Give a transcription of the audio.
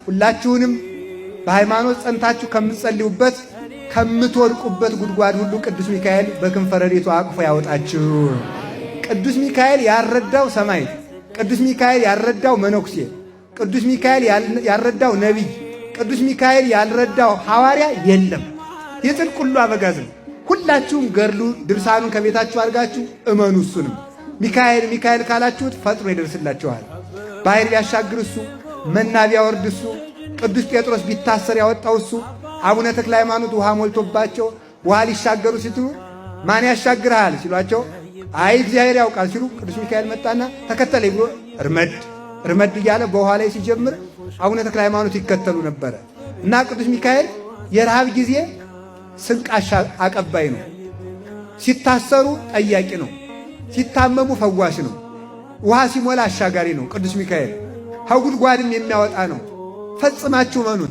ሁላችሁንም በሃይማኖት ጸንታችሁ ከምትጸልዩበት ከምትወድቁበት ጉድጓድ ሁሉ ቅዱስ ሚካኤል በክንፈ ረድኤቱ አቅፎ ያወጣችሁ። ቅዱስ ሚካኤል ያልረዳው ሰማዕት፣ ቅዱስ ሚካኤል ያልረዳው መነኩሴ፣ ቅዱስ ሚካኤል ያልረዳው ነቢይ፣ ቅዱስ ሚካኤል ያልረዳው ሐዋርያ የለም። የጽድቅ ሁሉ አበጋዝ ነው። ሁላችሁም ገድሉ ድርሳኑን ከቤታችሁ አድርጋችሁ እመኑ። እሱንም ሚካኤል ሚካኤል ካላችሁት ፈጥኖ ይደርስላችኋል። ባሕር ቢያሻግር እሱ፣ መና ቢያወርድ እሱ፣ ቅዱስ ጴጥሮስ ቢታሰር ያወጣው እሱ፣ አቡነ ተክለ ሃይማኖት ውሃ ሞልቶባቸው ውሃ ሊሻገሩ ሲትሉ ማን ያሻግርሃል ሲሏቸው አይ እግዚአብሔር ያውቃል ሲሉ ቅዱስ ሚካኤል መጣና ተከተለኝ ብሎ እርመድ እያለ በውሃ ላይ ሲጀምር አቡነ ተክለ ሃይማኖት ይከተሉ ነበረ። እና ቅዱስ ሚካኤል የረሃብ ጊዜ ስንቅ አቀባይ ነው። ሲታሰሩ ጠያቂ ነው። ሲታመሙ ፈዋሽ ነው። ውሃ ሲሞላ አሻጋሪ ነው። ቅዱስ ሚካኤል ከጉድጓድም የሚያወጣ ነው። ፈጽማችሁ መኑት።